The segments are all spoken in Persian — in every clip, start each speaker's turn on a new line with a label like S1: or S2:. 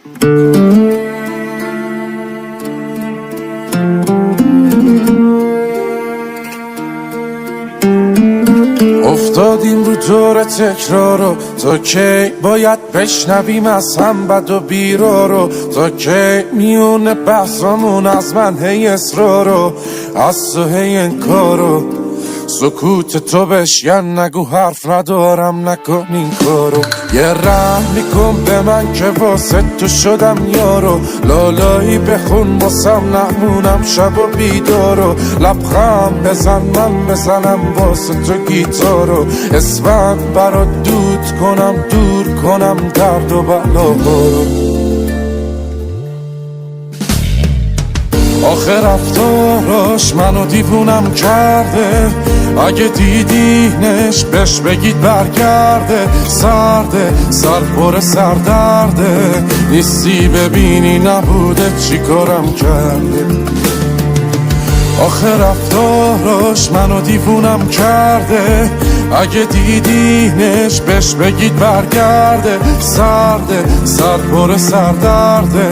S1: افتادیم رو دور تکرارو، تا کی باید بشنویم از هم بد و بیرارو؟ تا کی میونه بحثامون از من هی اصرارو، از تو هی انکارو؟ سکوت تو بشکن، نگو حرف ندارم، نکن این کارو. یه رحمی کن به من که واسه تو شدم یارو، لالایی بخون واسم نمونم شب و بیدارو. لبخند بزن من بزنم واسه تو گیتارو، اسفند برات دود کنم، دور کنم درد و بلاهارو. آخه رفتاراش منو دیوونم کرده، اگه دیدینش بهش بگید برگرده. سرده سر پر سردرده، نیستی ببینی نبوده چی کارم کرده. آخه رفتاراش منو دیوونم کرده، اگه دیدینش بهش بگید برگرده. سرده سر پر سردرده،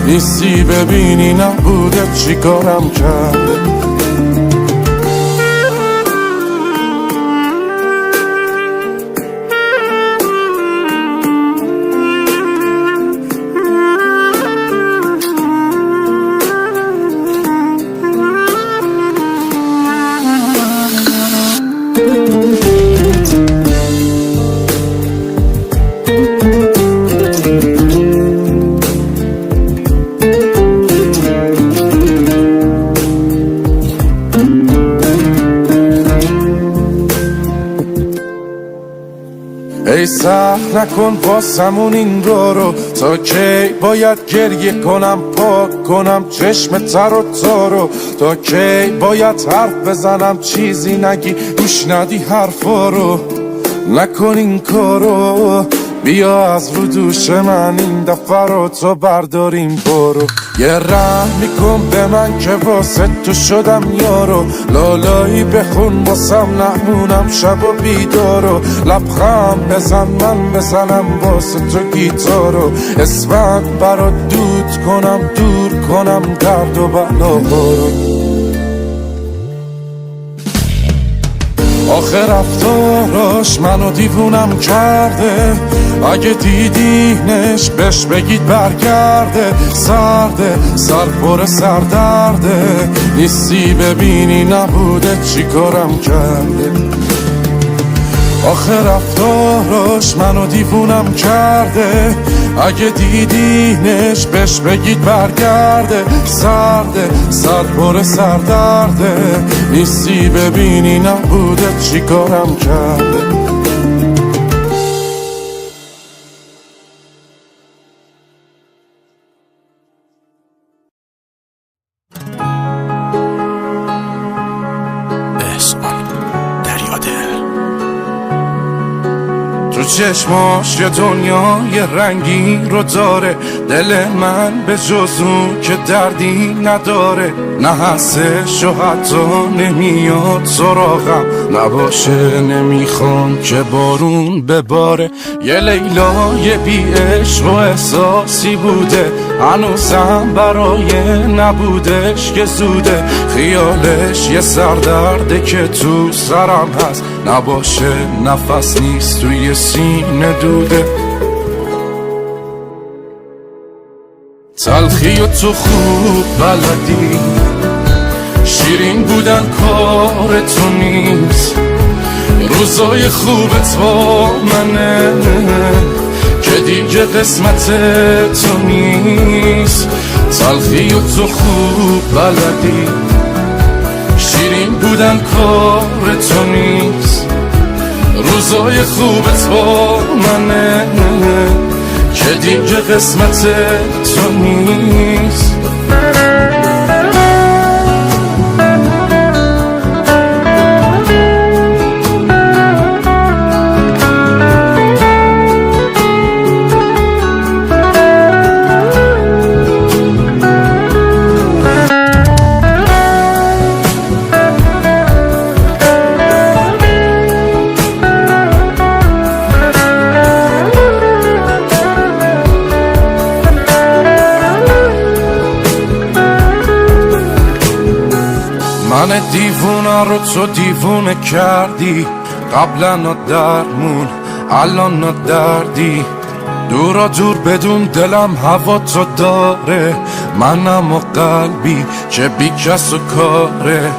S1: نیستی ببینی نبوده چی کارم کرده. ای سخت نکن واسمون این رو، تا کی باید گریه کنم پاک کنم چشم تر و تارو؟ تا کی باید حرف بزنم چیزی نگی گوش ندی حرفا رو؟ نکن این کارو، بیا از رو دوش من این دفعه رو تو برداریم برو. یه رحمی کن به من که واسه تو شدم یارو، لالایی بخون واسم نمونم شب و بیدارو. لبخند بزن من بزنم واسه تو گیتارو، اسفند برات دود کنم، دور کنم درد و بلاهارو. آخه رفتاراش منو دیوونم کرده، اگه دیدینش بهش بگید برگرده. سرده سر پر سردرده، نیستی ببینی نبوده چی کارم کرده. آخه رفتاراش منو دیوونم کرده، اگه دیدینش بهش بگید برگرده. سرده سر پر سردرده، نیستی ببینی نبوده چی کارم کرده. تو چشماش یه دنیای رنگی رو داره، دل من به جز اون که دردی نداره. نه هستش و حتی نمیاد سراغم، نباشه نمیخوام که بارون بباره. یه لیلای بی عشق و احساسی بوده، هنوزم برای نبودش که زوده. خیالش یه سردرده که تو سرم هست، نباشه نفس نیست توی سینه دوده. تلخی و تو خوب بلدی، شیرین بودن کار تو نیست. روزای خوبت با منه که دیگه قسمت تو نیست. تلخی و تو خوب بلدی، شیرین بودن کار تو نیست. روزای خوبت با منه که دیگه قسمت تو نیست. همه دیوونا رو تو دیوونه کردی، قبلا درمون الان دردی. دورا دور بدون دلم هوا تو داره، منم و قلبی که بی کس و کاره.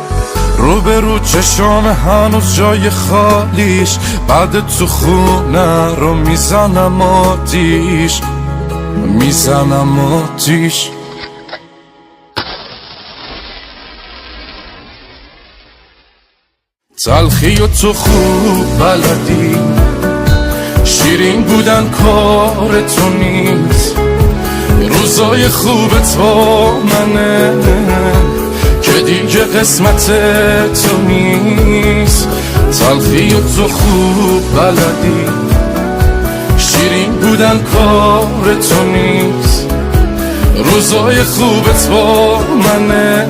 S1: رو به رو چشام هنوز جای خالیش، بعد تو خونه رو میزنم آتیش، میزنم آتیش. تلخی و تو خوب بلدی، شیرین بودن کار تو نیست. روزای خوب تو منه که دیگه قسمت تو نیست. تلخی و تو خوب بلدی، شیرین بودن کار تو نیست. روزای خوب تو منه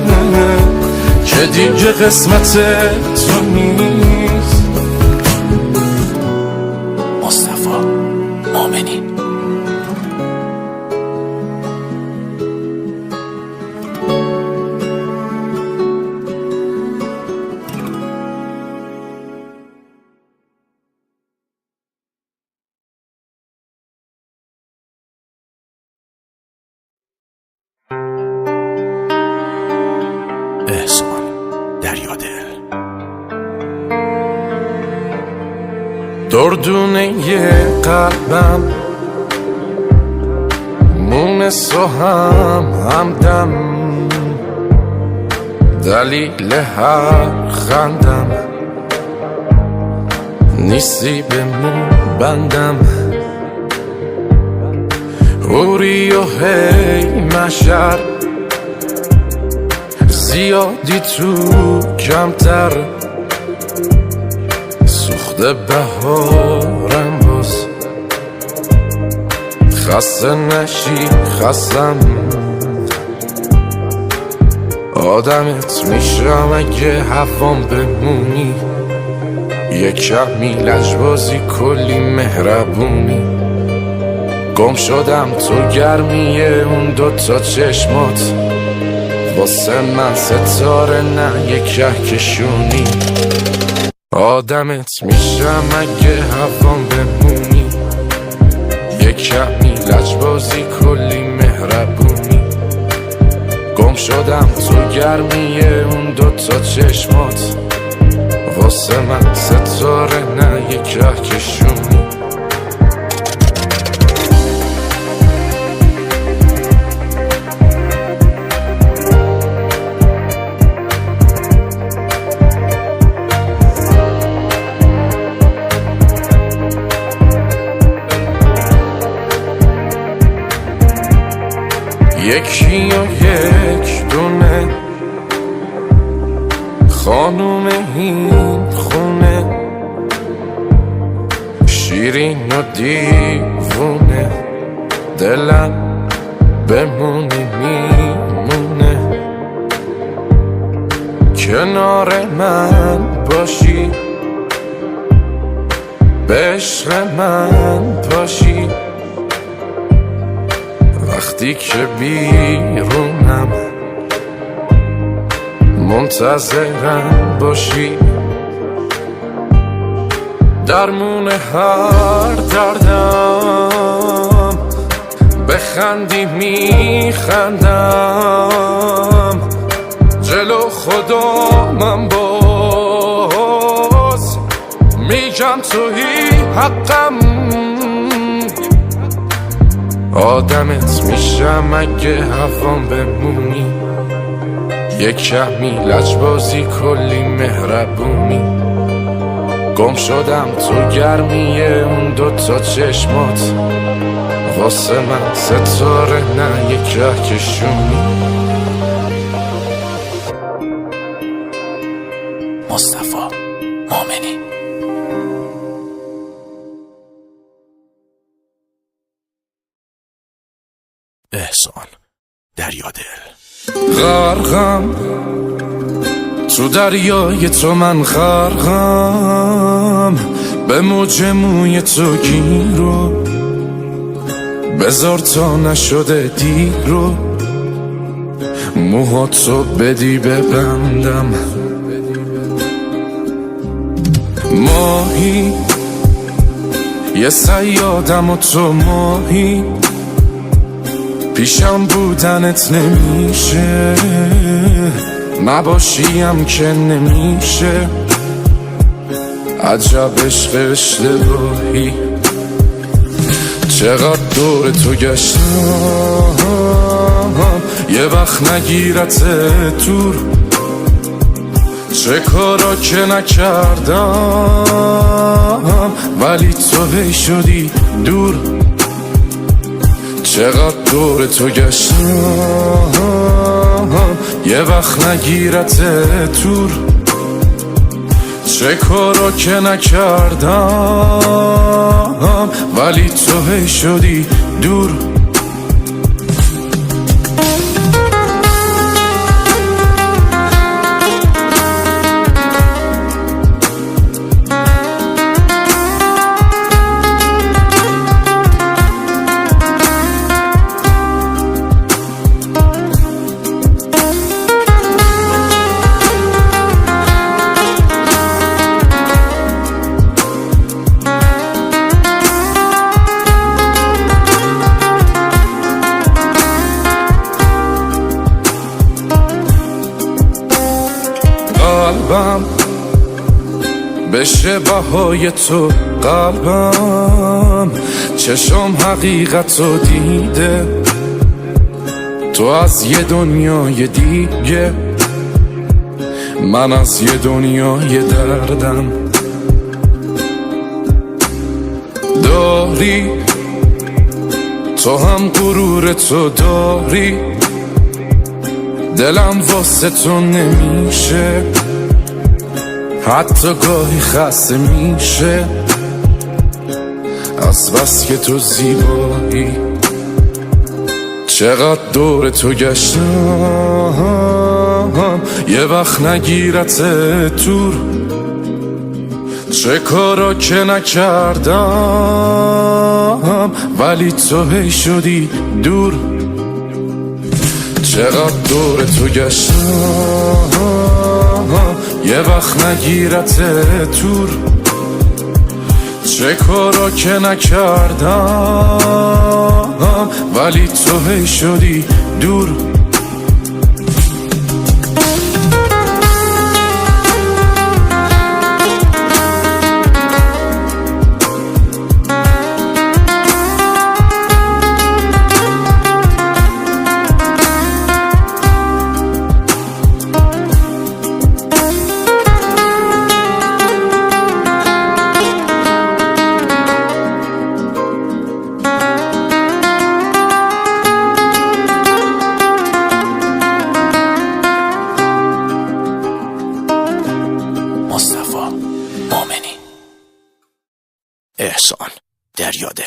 S1: که دیگه قسمت تو نیست.
S2: مصطفی مومنی. احسان دریادل.
S1: دردونه قلبم مونس و همدم، دلیل هر خندم نیستی به مون بندم. اوری و هی مشر زیادی تو کمتر، سوخته بهارم باز. خسته نشی خستم، آدمت میشم اگه هوام بمونی. یه کمی لجبازی کلی مهربونی. گم شدم تو گرمیه اون دوتا چشمات، واسه من ستاره نه یه کهکشونی. آدمت میشم اگه هوام بمونی. یه کمی لجبازی کلی مهربونی. گم شدم تو گرمیه اون دوتا چشمات، واسه من ستاره نه یه کهکشونی. یکی و یک دونه خانوم این خونه، شیرین و دیوونه. دلم بمونی میمونه، کنار من باشی، به عشق من باشی. وقتی که بیرونم منتظرم باشی. درمون هر دردم بخندی میخندم. جلو خدا من باز میگم تویی حقم. آدمت میشم اگه هوام بمونی. یه کمی لجبازی کلی مهربونی. گم شدم تو گرمیه اون دوتا چشمات، واسه من ستاره نه یه کهکشونی.
S2: مصطفی مومنی. احسان دریادل.
S1: غرقم تو دریای تو، من غرقم به موج موی تو گیرو. بذار تا نشده دیرو، موهاتو بدی ببندم. ماهی یه صیادم و تو ماهی پیشم بودنت نمیشه نباشیم که نمیشه عجب عشق اشتباهی چقدر دور تو گشتم یه وقت نگیرت دور چه کارا که نکردم ولی تو هی شدی دور چقدر دور تو گشتم یه وقت نگیرت دور چه کارا که نکردم ولی تو هی شدی دور قلبم بشه بهای تو قلبم چشم حقیقت رو دیده تو از یه دنیای دیگه من از یه دنیای دردم داری تو هم غرور تو داری دلم واسه تو نمیشه حتی گاهی خسته میشه از بس که تو زیبایی چقدر دور تو گشتم یه وقت نگیرت دور چه کارا که نکردم ولی تو هی شدی دور چقدر دور تو گشتم یه وقت نگیرت دور چه کارا که نکردم ولی تو هی شدی دور
S2: مصطفی مؤمنی احسان دریادل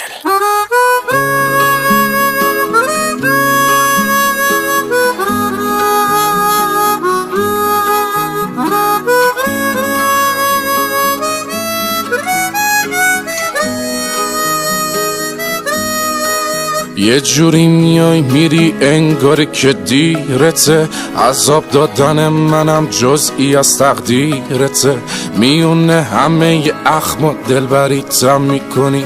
S1: یه جوری میای میری انگار که دیرته عذاب دادن منم جزئی از تقدیرته میونه همه اخم و دلبریتم میکنی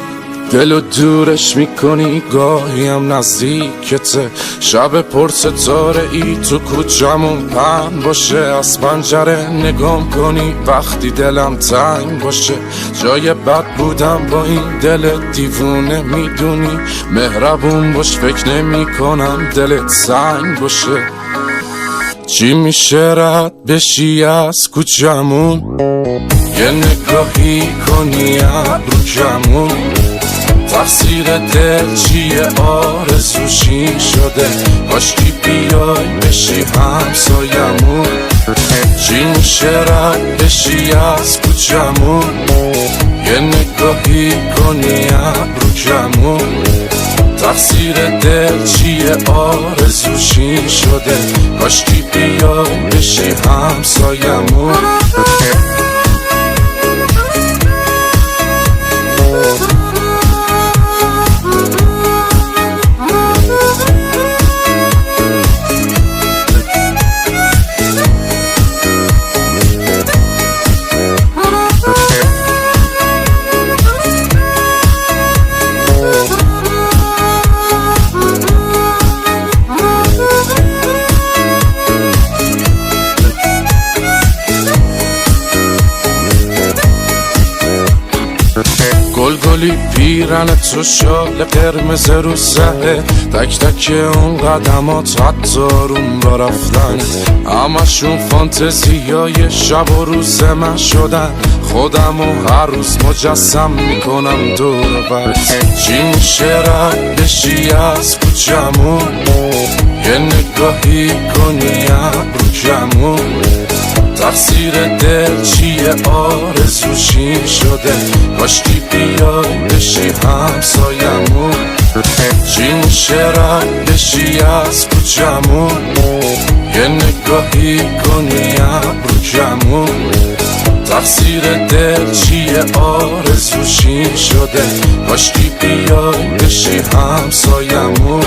S1: دلو دورش میکنی گاهی هم نزدیکته شب پر ستاره ای تو کوچمون پهن باشه از پنجره نگام کنی وقتی دلم تنگ باشه جای بد بودم با این دل دیوونه میدونی مهربون باش فکر نمی کنم دلت سنگ باشه چی میشه رد بشی از کوچمون یه نگاهی کنی ابرو کمون تقصیر دل چیه آرزوشی شده کاشکی بیای بشی همسایمون چی میشه رد بشی از کوچمون یه نگاهی کنی ابرو کمون تقصیر دل چیه آرزوشی شده کاشکی بیای بشی همسایمون کلی پیرن تو شال قرمز رو سهه، تک تک اون قدمات حتی روم با رفتن، همشون فانتزیای شب و روز من شدن. خودمو هر روز مجسم میکنم دور برت. چی میشه رد بشی از کوچمون، یه نگاهی کنی ابرو کمون، تقصیر دل چیه آرزوشی شده، کاشکی بیای بشی همسایمون. چی میشه رد بشی از کوچمون، یه نگاهی کنی ابرو کمون، تقصیر دل چیه آرزوشی شده، کاشکی بیای بشی همسایمون.